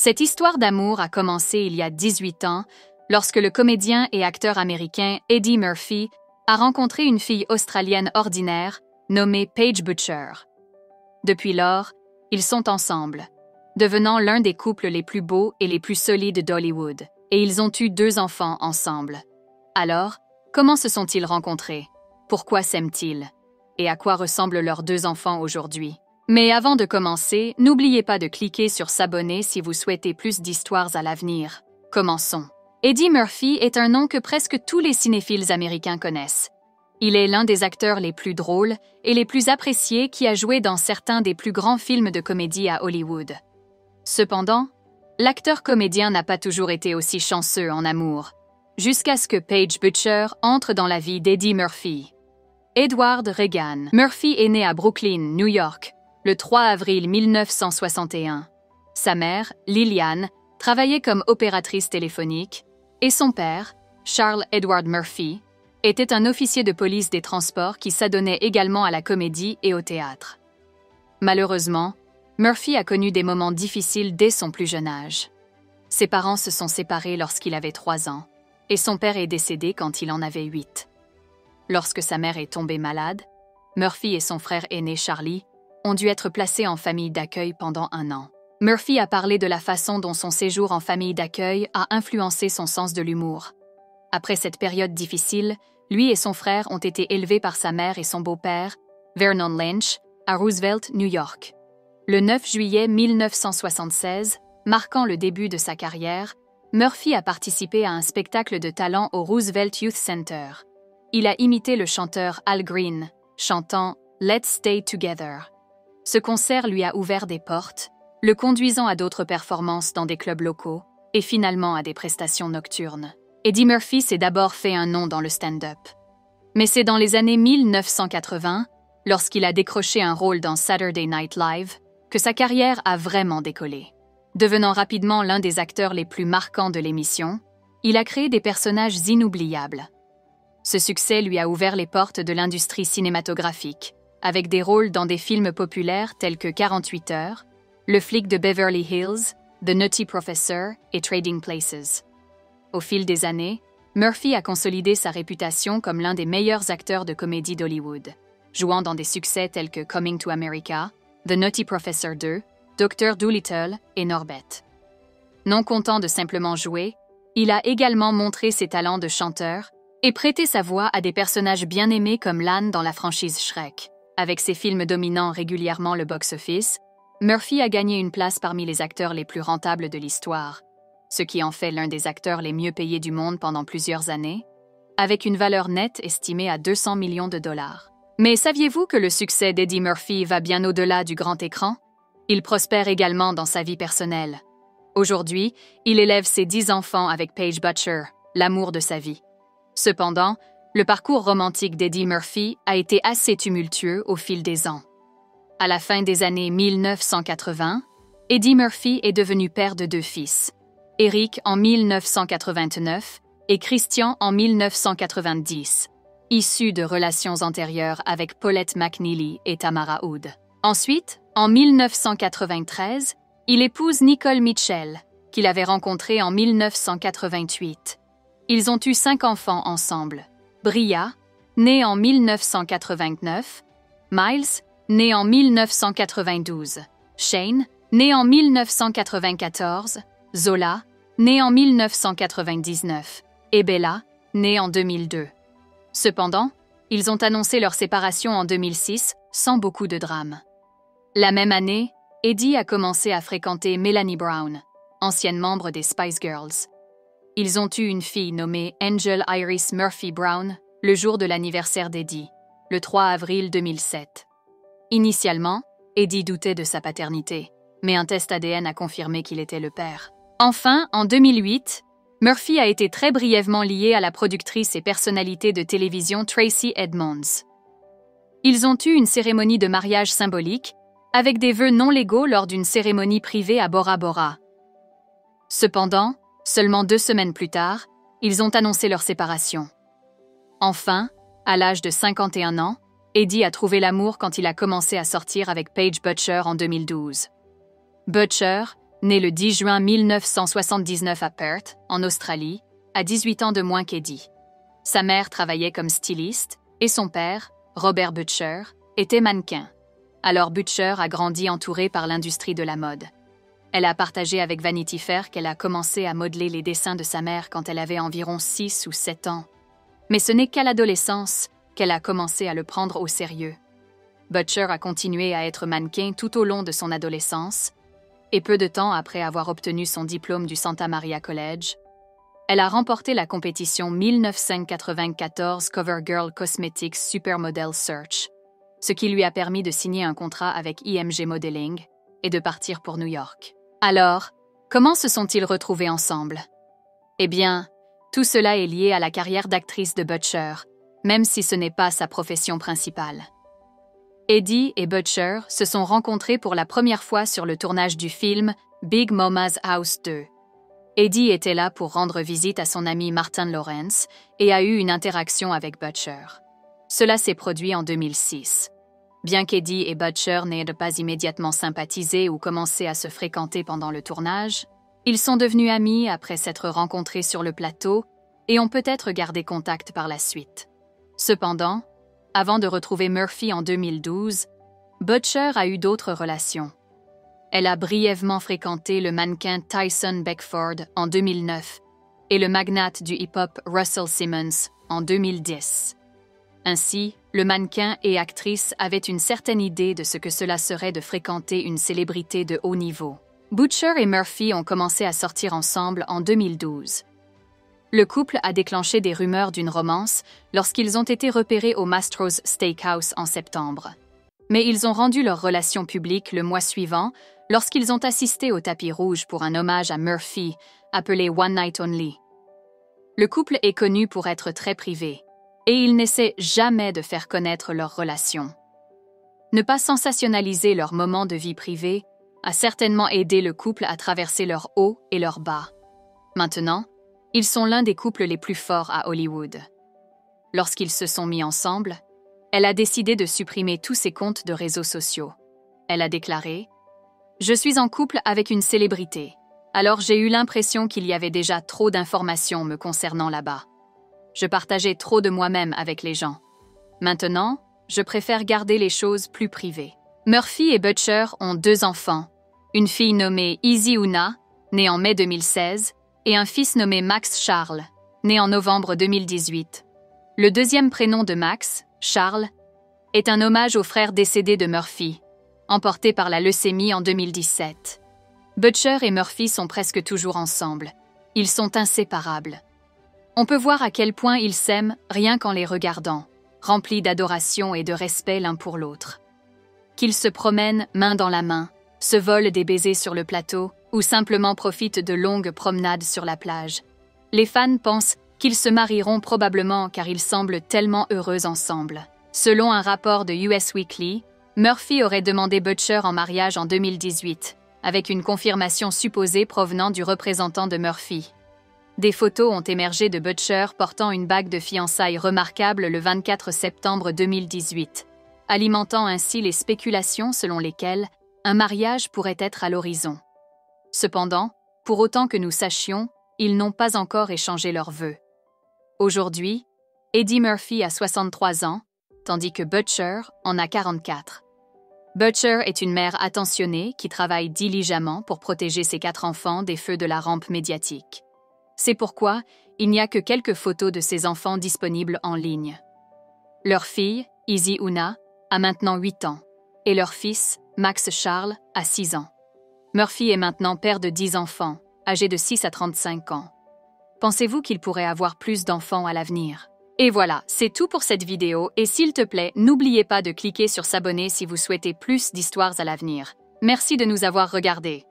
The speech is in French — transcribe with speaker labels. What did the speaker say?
Speaker 1: Cette histoire d'amour a commencé il y a 18 ans, lorsque le comédien et acteur américain Eddie Murphy a rencontré une fille australienne ordinaire nommée Paige Butcher. Depuis lors, ils sont ensemble, devenant l'un des couples les plus beaux et les plus solides d'Hollywood, et ils ont eu 2 enfants ensemble. Alors, comment se sont-ils rencontrés? Pourquoi s'aiment-ils? Et à quoi ressemblent leurs 2 enfants aujourd'hui? Mais avant de commencer, n'oubliez pas de cliquer sur s'abonner si vous souhaitez plus d'histoires à l'avenir. Commençons. Eddie Murphy est un nom que presque tous les cinéphiles américains connaissent. Il est l'un des acteurs les plus drôles et les plus appréciés qui a joué dans certains des plus grands films de comédie à Hollywood. Cependant, l'acteur-comédien n'a pas toujours été aussi chanceux en amour, jusqu'à ce que Paige Butcher entre dans la vie d'Eddie Murphy. Edward Regan Murphy est né à Brooklyn, New York, le 3 avril 1961. Sa mère, Lillian, travaillait comme opératrice téléphonique, et son père, Charles Edward Murphy, était un officier de police des transports qui s'adonnait également à la comédie et au théâtre. Malheureusement, Murphy a connu des moments difficiles dès son plus jeune âge. Ses parents se sont séparés lorsqu'il avait 3 ans, et son père est décédé quand il en avait 8. Lorsque sa mère est tombée malade, Murphy et son frère aîné Charlie ont dû être placés en famille d'accueil pendant 1 an. Murphy a parlé de la façon dont son séjour en famille d'accueil a influencé son sens de l'humour. Après cette période difficile, lui et son frère ont été élevés par sa mère et son beau-père, Vernon Lynch, à Roosevelt, New York. Le 9 juillet 1976, marquant le début de sa carrière, Murphy a participé à un spectacle de talent au Roosevelt Youth Center. Il a imité le chanteur Al Green, chantant « Let's Stay Together ». Ce concert lui a ouvert des portes, le conduisant à d'autres performances dans des clubs locaux et finalement à des prestations nocturnes. Eddie Murphy s'est d'abord fait un nom dans le stand-up. Mais c'est dans les années 1980, lorsqu'il a décroché un rôle dans Saturday Night Live, que sa carrière a vraiment décollé. Devenant rapidement l'un des acteurs les plus marquants de l'émission, il a créé des personnages inoubliables. Ce succès lui a ouvert les portes de l'industrie cinématographique, avec des rôles dans des films populaires tels que 48 heures, Le flic de Beverly Hills, The Nutty Professor et Trading Places. Au fil des années, Murphy a consolidé sa réputation comme l'un des meilleurs acteurs de comédie d'Hollywood, jouant dans des succès tels que Coming to America, The Nutty Professor 2, Dr. Dolittle et Norbit. Non content de simplement jouer, il a également montré ses talents de chanteur et prêté sa voix à des personnages bien aimés comme l'âne dans la franchise Shrek. Avec ses films dominant régulièrement le box-office, Murphy a gagné une place parmi les acteurs les plus rentables de l'histoire, ce qui en fait l'un des acteurs les mieux payés du monde pendant plusieurs années, avec une valeur nette estimée à 200 millions de dollars. Mais saviez-vous que le succès d'Eddie Murphy va bien au-delà du grand écran? Il prospère également dans sa vie personnelle. Aujourd'hui, il élève ses 10 enfants avec Paige Butcher, l'amour de sa vie. Cependant, le parcours romantique d'Eddie Murphy a été assez tumultueux au fil des ans. À la fin des années 1980, Eddie Murphy est devenu père de 2 fils, Eric en 1989 et Christian en 1990, issus de relations antérieures avec Paulette McNeely et Tamara Hood. Ensuite, en 1993, il épouse Nicole Mitchell, qu'il avait rencontrée en 1988. Ils ont eu 5 enfants ensemble. Bria, née en 1989, Miles, né en 1992, Shane, né en 1994, Zola, né en 1999, et Bella, née en 2002. Cependant, ils ont annoncé leur séparation en 2006 sans beaucoup de drame. La même année, Eddie a commencé à fréquenter Melanie Brown, ancienne membre des Spice Girls. Ils ont eu une fille nommée Angel Iris Murphy Brown le jour de l'anniversaire d'Eddie, le 3 avril 2007. Initialement, Eddie doutait de sa paternité, mais un test ADN a confirmé qu'il était le père. Enfin, en 2008, Murphy a été très brièvement lié à la productrice et personnalité de télévision Tracey Edmonds. Ils ont eu une cérémonie de mariage symbolique, avec des vœux non légaux lors d'une cérémonie privée à Bora Bora. Cependant, seulement 2 semaines plus tard, ils ont annoncé leur séparation. Enfin, à l'âge de 51 ans, Eddie a trouvé l'amour quand il a commencé à sortir avec Paige Butcher en 2012. Butcher, né le 10 juin 1979 à Perth, en Australie, a 18 ans de moins qu'Eddie. Sa mère travaillait comme styliste et son père, Robert Butcher, était mannequin. Alors Butcher a grandi entourée par l'industrie de la mode. Elle a partagé avec Vanity Fair qu'elle a commencé à modeler les dessins de sa mère quand elle avait environ 6 ou 7 ans. Mais ce n'est qu'à l'adolescence qu'elle a commencé à le prendre au sérieux. Butcher a continué à être mannequin tout au long de son adolescence, et peu de temps après avoir obtenu son diplôme du Santa Maria College, elle a remporté la compétition 1994 CoverGirl Cosmetics Supermodel Search, ce qui lui a permis de signer un contrat avec IMG Modeling et de partir pour New York. Alors, comment se sont-ils retrouvés ensemble? Eh bien, tout cela est lié à la carrière d'actrice de Butcher, même si ce n'est pas sa profession principale. Eddie et Butcher se sont rencontrés pour la première fois sur le tournage du film Big Mama's House 2. Eddie était là pour rendre visite à son ami Martin Lawrence et a eu une interaction avec Butcher. Cela s'est produit en 2006. Bien qu'Eddie et Butcher n'aient pas immédiatement sympathisé ou commencé à se fréquenter pendant le tournage, ils sont devenus amis après s'être rencontrés sur le plateau et ont peut-être gardé contact par la suite. Cependant, avant de retrouver Murphy en 2012, Butcher a eu d'autres relations. Elle a brièvement fréquenté le mannequin Tyson Beckford en 2009 et le magnate du hip-hop Russell Simmons en 2010. Ainsi, le mannequin et actrice avaient une certaine idée de ce que cela serait de fréquenter une célébrité de haut niveau. Butcher et Murphy ont commencé à sortir ensemble en 2012. Le couple a déclenché des rumeurs d'une romance lorsqu'ils ont été repérés au Mastro's Steakhouse en septembre. Mais ils ont rendu leur relation publique le mois suivant lorsqu'ils ont assisté au tapis rouge pour un hommage à Murphy, appelé One Night Only. Le couple est connu pour être très privé, et ils n'essaient jamais de faire connaître leur relation. Ne pas sensationnaliser leurs moments de vie privée a certainement aidé le couple à traverser leurs hauts et leurs bas. Maintenant, ils sont l'un des couples les plus forts à Hollywood. Lorsqu'ils se sont mis ensemble, elle a décidé de supprimer tous ses comptes de réseaux sociaux. Elle a déclaré « Je suis en couple avec une célébrité, alors j'ai eu l'impression qu'il y avait déjà trop d'informations me concernant là-bas. Je partageais trop de moi-même avec les gens. Maintenant, je préfère garder les choses plus privées. » Murphy et Butcher ont 2 enfants, une fille nommée Izzy Una, née en mai 2016, et un fils nommé Max Charles, né en novembre 2018. Le deuxième prénom de Max, Charles, est un hommage au frère décédé de Murphy, emporté par la leucémie en 2017. Butcher et Murphy sont presque toujours ensemble. Ils sont inséparables. On peut voir à quel point ils s'aiment rien qu'en les regardant, remplis d'adoration et de respect l'un pour l'autre. Qu'ils se promènent main dans la main, se volent des baisers sur le plateau ou simplement profitent de longues promenades sur la plage. Les fans pensent qu'ils se marieront probablement car ils semblent tellement heureux ensemble. Selon un rapport de US Weekly, Murphy aurait demandé Butcher en mariage en 2018, avec une confirmation supposée provenant du représentant de Murphy. Des photos ont émergé de Butcher portant une bague de fiançailles remarquable le 24 septembre 2018, alimentant ainsi les spéculations selon lesquelles un mariage pourrait être à l'horizon. Cependant, pour autant que nous sachions, ils n'ont pas encore échangé leurs vœux. Aujourd'hui, Eddie Murphy a 63 ans, tandis que Butcher en a 44. Butcher est une mère attentionnée qui travaille diligemment pour protéger ses 4 enfants des feux de la rampe médiatique. C'est pourquoi il n'y a que quelques photos de ses enfants disponibles en ligne. Leur fille, Izzy Una, a maintenant 8 ans, et leur fils, Max Charles, a 6 ans. Murphy est maintenant père de 10 enfants, âgés de 6 à 35 ans. Pensez-vous qu'il pourrait avoir plus d'enfants à l'avenir? Et voilà, c'est tout pour cette vidéo, et s'il te plaît, n'oubliez pas de cliquer sur s'abonner si vous souhaitez plus d'histoires à l'avenir. Merci de nous avoir regardés.